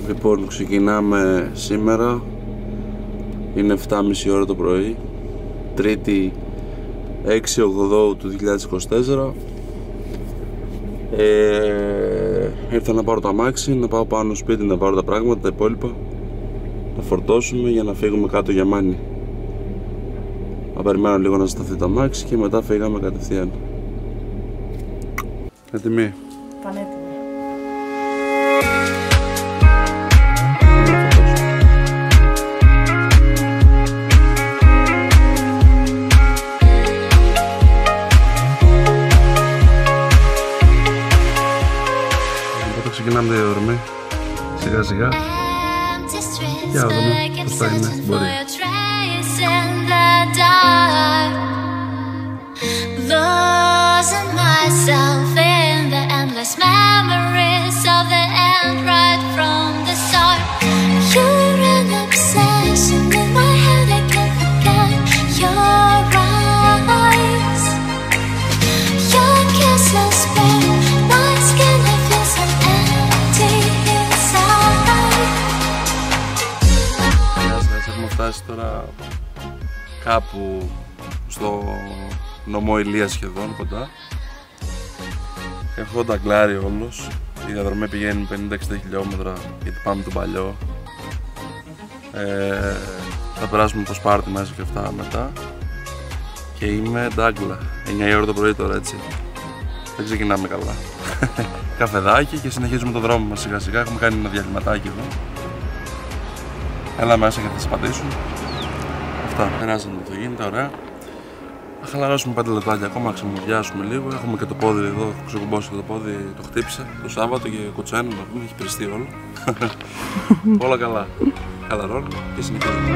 Λοιπόν, ξεκινάμε σήμερα. Είναι 7.30 ώρα το πρωί, Τρίτη 6 Οκτωβρίου του 2024. Ήρθα να πάρω το αμάξι, να πάω πάνω στο σπίτι να πάρω τα πράγματα, τα υπόλοιπα, να φορτώσουμε για να φύγουμε κάτω για Μάνη. Θα περιμένω λίγο να σταθεί το αμάξι και μετά φύγαμε κατευθείαν. Έτοιμοι? Πανέτοιμοι. Ξεκινάμε τη διαδρομή, σιγά σιγά. Για να δούμε πώς θα είναι στην πορεία. Φτάσει τώρα κάπου στο νομό Ηλίας σχεδόν κοντά. Έχω ταγκλάρει όλος. Η διαδρομή πηγαίνει 50-60 χιλιόμετρα γιατί πάμε τον παλιό. Θα περάσουμε το Σπάρτι μέσα και αυτά μετά. Και είμαι ντάγκλα. 9 η ώρα το πρωί τώρα, έτσι. Δεν ξεκινάμε καλά. Καφεδάκι και συνεχίζουμε το δρόμο μας σιγά σιγά. Έχουμε κάνει ένα διαλυματάκι εδώ. Έλα μέσα και θα σας πατήσουν. Αυτά, περάσαμε το γίνεται, ωραία. Θα χαλαρώσουμε 5 λεπτάκια ακόμα, να ξεμουδιάσουμε λίγο. Έχουμε και το πόδι εδώ, έχω ξεκουμπώσει το πόδι, το χτύπησε το Σάββατο και κουτσένο να πούμε, έχει πριστεί όλο. Όλα καλά. Χαλαρώνουμε και συνεχίζουμε.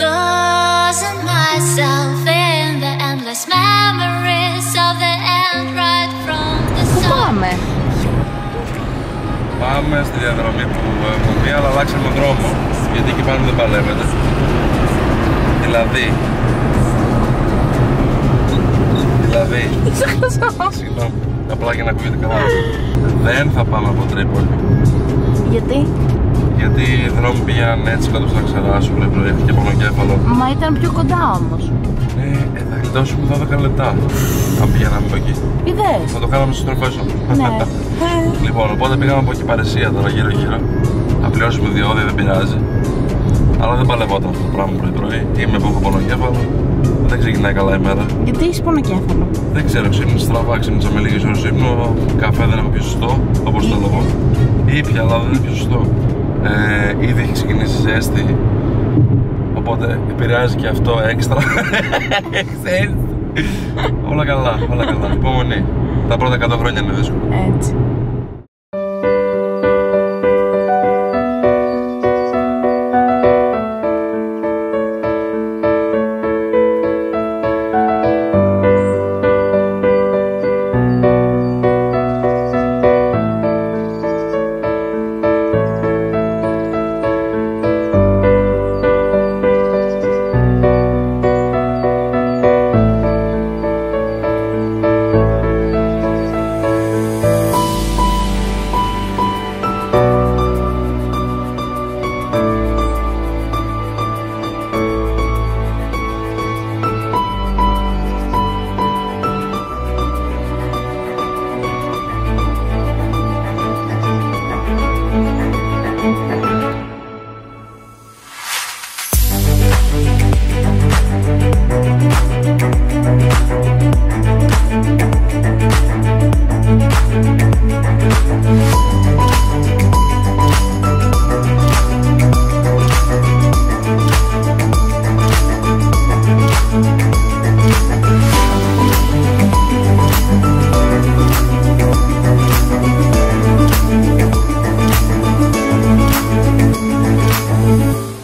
Losing myself in the endless memories of the end right from the start. Πάμε στη διαδρομή που έχουμε πει, αλλά αλλάξαμε δρόμο, γιατί εκεί πάνω δεν παλεύεται. Δηλαδή... Συγγνώμη, απλά για να ακούγεται καλά. Δεν θα πάμε από Τρίπολη. Γιατί? Γιατί οι δρόμοι πήγαιναν έτσι κάτω στα ξερά σου, λέει πρωί, και πονοκέφαλο. Μα ήταν πιο κοντά όμως. Θα γλιτώσουμε 12 λεπτά αν πηγαίναμε από εκεί. Είδες? Θα το κάναμε στις τροφές όμως. Ναι. Λοιπόν, οπότε πήγαμε από εκεί Παρισία τώρα γύρω γύρω. Θα πληρώσουμε διόδια, δεν πειράζει. Αλλά δεν παλευόταν αυτό το πράγμα πρωί. Είμαι που έχω πονοκέφαλο. Δεν ξεκινάει καλά η μέρα. Γιατί έχεις πονοκέφαλο? Δεν ξέρω, ξύπνησα στραβά, ξύπνησα με λίγες ώρες ύπνο. Καφέ δεν έχω πιο σωστό, όπως το λόγο. Ήπια, αλλά δεν είναι πιο σωστό. Ήδη έχει ξεκινήσει ζέστη. Οπότε επηρεάζει και αυτό έξτρα. Όλα καλά, όλα καλά. Υπομονή. Τα πρώτα 100 χρόνια είναι δύσκολο. Έτσι.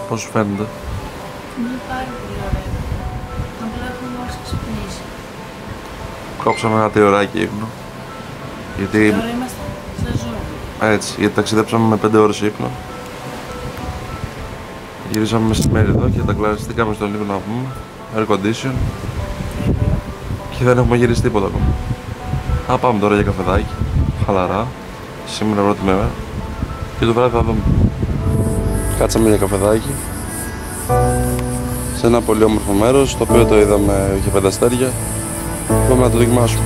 Πώς σου φαίνεται? Είναι πάρα πολύ ωραία. Απλά έχουμε μόλις ξυπνήσει. Κόψαμε ένα τριωράκι ύπνο. Γιατί... Τώρα είμαστε σε ζώνη. Έτσι, γιατί ταξιδέψαμε με 5 ώρες ύπνο. Γυρίσαμε μεσημέρι εδώ και τα κλαριστήκαμε στον λίγο να πούμε. Air condition. Και δεν έχουμε γυρίσει τίποτα ακόμα. Θα πάμε τώρα για καφεδάκι. Χαλαρά. Σήμερα πρώτη μέρα. Και το βράδυ θα δούμε. Κάτσαμε για καφεδάκι. Σε ένα πολύ όμορφο μέρος, το οποίο το είδαμε, είχε 5 αστέρια. Πάμε να το δοκιμάσουμε.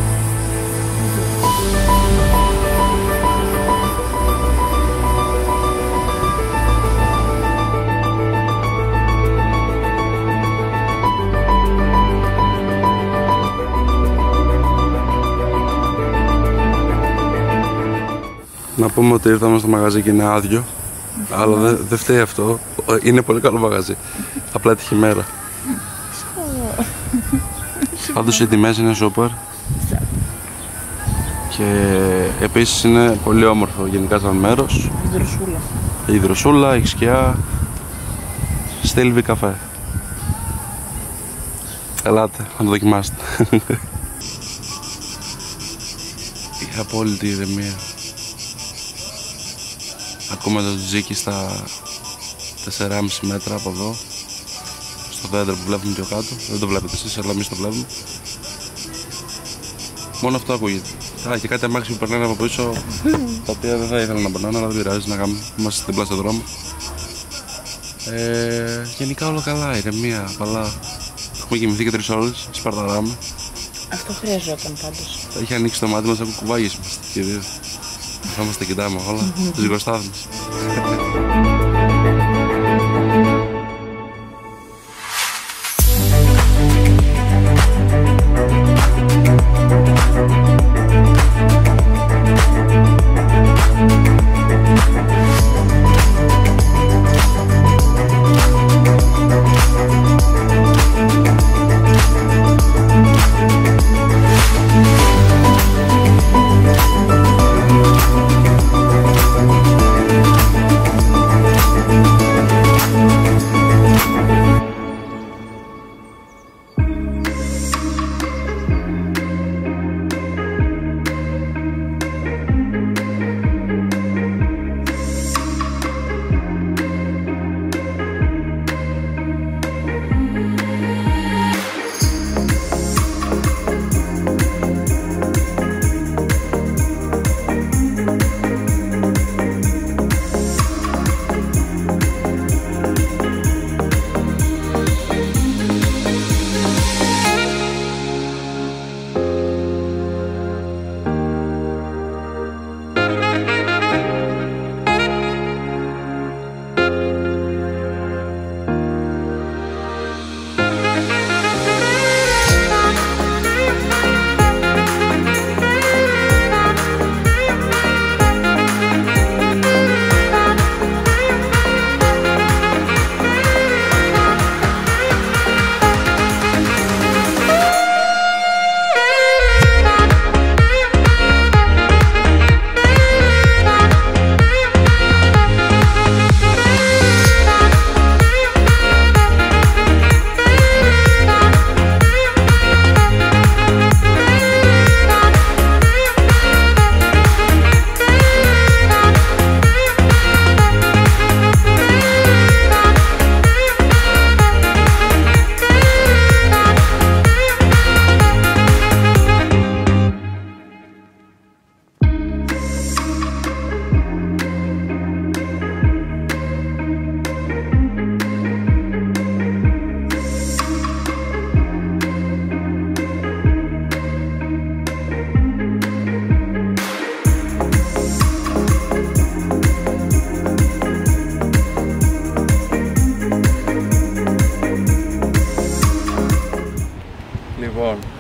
Να πούμε ότι ήρθαμε στο μαγαζί και είναι άδειο, αλλά δεν φταίει αυτό, είναι πολύ καλό μαγαζί, απλά έτυχε η μέρα. Πάντως οι τιμές είναι σούπερ και επίσης είναι πολύ όμορφο γενικά σαν μέρος. Η δροσούλα, η σκιά, στέλβει καφέ. Ελάτε να το δοκιμάσετε. Η απόλυτη ηρεμία. Ακούμε το τζίκι στα 4,5 μέτρα από εδώ, στο δέντρο που βλέπουμε πιο κάτω. Δεν το βλέπετε εσείς, αλλά εμείς το βλέπουμε. Μόνο αυτό ακούγεται. Και κάτι αμάξι που περνάνε από πίσω, τα οποία δεν θα ήθελα να περνάνε, αλλά δεν πειράζει, να κάνουμε. Είμαστε στην πλάση δρόμο. Γενικά όλα καλά, ηρεμία, απαλά. Έχουμε κοιμηθεί και 3 ώρες, σπαρταράμε. Αυτό χρειαζόταν πάντως. Έχει ανοίξει το μάτι μας, έχουμε κουβάγες μας και δύο. Είμαστε κοιτάμε όλα, ζυγοστάθμιση.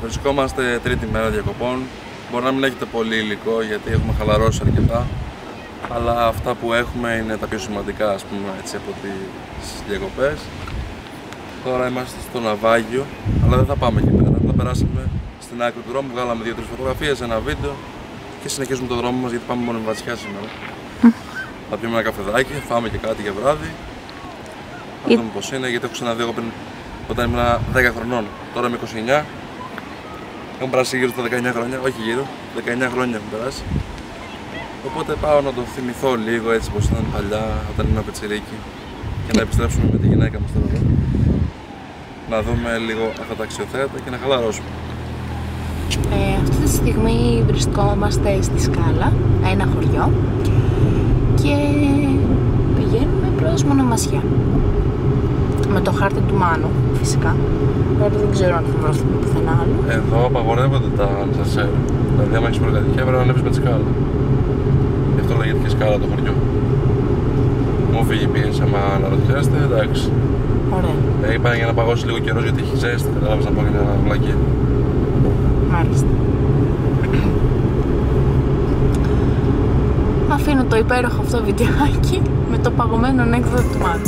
Βρισκόμαστε τρίτη μέρα διακοπών. Μπορεί να μην έχετε πολύ υλικό γιατί έχουμε χαλαρώσει αρκετά, αλλά αυτά που έχουμε είναι τα πιο σημαντικά, ας πούμε, έτσι, από τις διακοπές. Τώρα είμαστε στο ναυάγιο, αλλά δεν θα πάμε εκεί πέρα. Θα περάσουμε στην άκρη του δρόμου, βγάλαμε 2-3 φωτογραφίες, ένα βίντεο και συνεχίζουμε το δρόμο μας γιατί πάμε μόνο με βασιά σήμερα. Θα πιούμε ένα καφεδάκι, φάμε και κάτι για βράδυ. Θα δούμε πώς είναι, γιατί έχω ξαναδεί εγώ πριν όταν ήμουν 10 χρονών. Τώρα είμαι 29. Έχω περάσει γύρω στα 19 χρόνια, όχι γύρω, 19 χρόνια έχω περάσει. Οπότε πάω να το θυμηθώ λίγο έτσι πως ήταν παλιά, όταν ήμουν πετσιρίκι. και να επιστρέψουμε με τη γυναίκα μας τώρα εδώ. Να δούμε λίγο αυτά τα αξιοθέατα και να χαλαρώσουμε. Αυτή τη στιγμή βρισκόμαστε στη Σκάλα, ένα χωριό, και πηγαίνουμε προς Μονομασιά. Με το χάρτη του Μάνου, φυσικά. Τώρα δεν ξέρω αν θα βρεθούμε πουθενά άλλο. Εδώ απαγορεύονται τα ανσασέρ. Δηλαδή, άμα έχεις πολυκατοικία, πρέπει να ανέβεις με τη σκάλα. Γι' αυτό λέγεται και σκάλα το χωριό. Μου φύγει η πίεση, άμα αναρωτιέστε, εντάξει. Ωραία. Είπα για να παγώσει λίγο καιρό γιατί έχει ζέστη. Κατάλαβες να πω για μια βλακία. Μάλιστα. Αφήνω το υπέροχο αυτό βιντεάκι με το παγωμένο ανέκδοτο του Μάνου.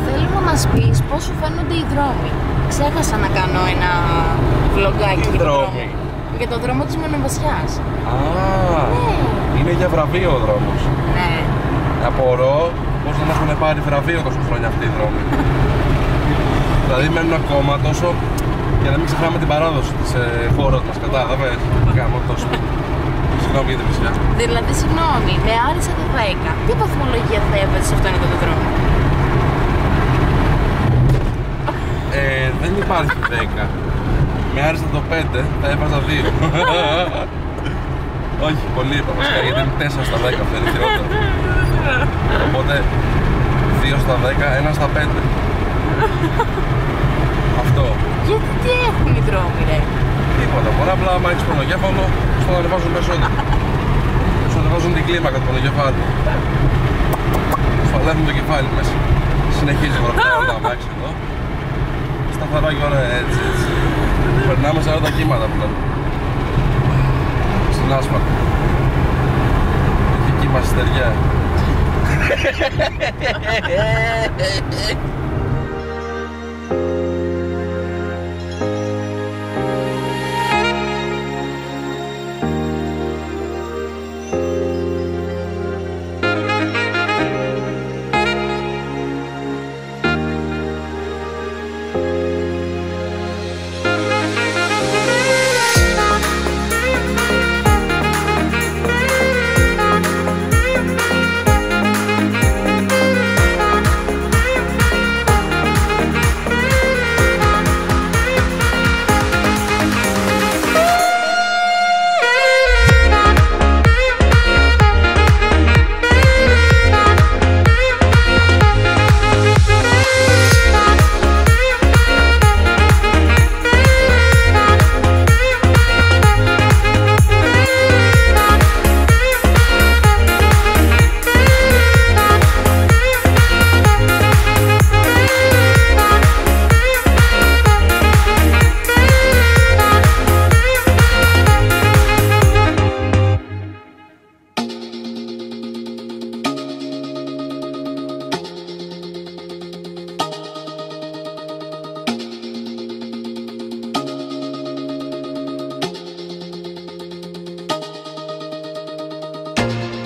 Θέλω να μας πεις πώς σου φαίνονται οι δρόμοι. Ξέχασα να κάνω ένα vlogάκι για το δρόμο της Μονομασιάς. Είναι για βραβείο ο δρόμος. Ναι. Απορώ πως δεν έχουν πάρει βραβείο τόσο χρόνια αυτοί οι δρόμοι. Δηλαδή μένουν ακόμα τόσο για να μην ξεχνάμε την παράδοση της χώρας μας, κατάλαβες. Κάνω τόσο. Συγγνώμη για την φυσικά. Δηλαδή, συγγνώμη, με άρεσε το 10. Τι βαθμολογία θα έβαζες σε αυτόν εδώ το δρόμο? Δεν υπάρχει 10. Με άρεσε το 5, θα έβαζα 2. Όχι, πολύ είπα βασικά, γιατί είναι 4 στα 10, αυτό είναι χειρότερο. Οπότε 2 στα 10, 1 στα 5. Αυτό. Γιατί τι έχουν οι δρόμοι, ρε? Τίποτα, μπορεί απλά άμα έχεις πονοκέφαλο, στο να ανεβάζουν περισσότερο. Σου ανεβάζουν την κλίμακα του πονοκεφάλου. Σφαλεύουν το κεφάλι μέσα. Συνεχίζει βροχή, αμάξι εδώ. Σταθερά και ωραία, έτσι. Περνάμε 40 κύματα πλέον. Στην άσφαλτο. Έχει κύμα στη στεριά.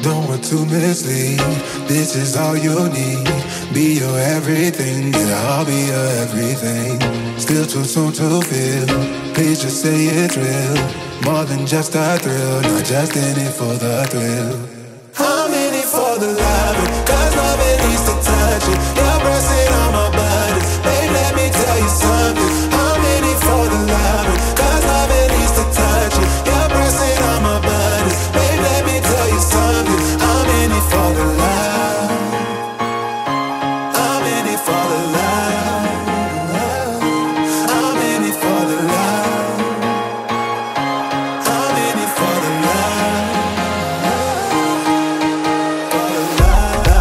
Don't want to mislead, this is all you need. Be your everything, yeah, I'll be your everything. Still too soon to feel, please just say it's real. More than just a thrill, not just in it for the thrill. I'm in it for the love, cause love it needs to touch it. You're pressing on my body, babe, let me tell you something. I'm in it for the love, cause love it needs to touch it. You're pressing on my body, babe, let me tell you something. I'm in it for the love. I'm in it for the love. I'm in it for the love. I'm in it for the love. For the love.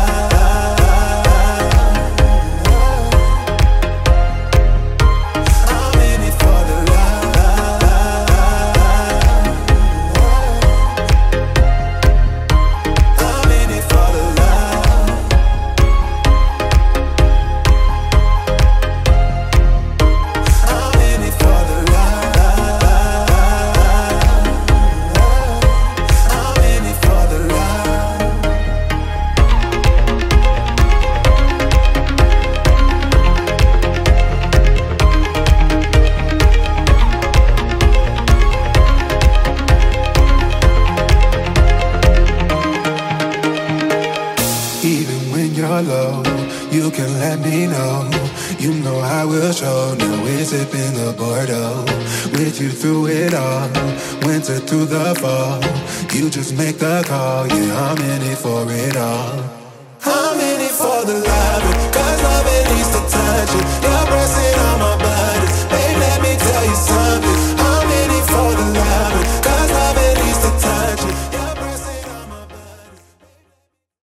me know. You know I will show. Now we're sipping the Bordeaux. With you through it all, winter through the fall. You just make the call. Yeah, I'm in it for it all. I'm in it for the love.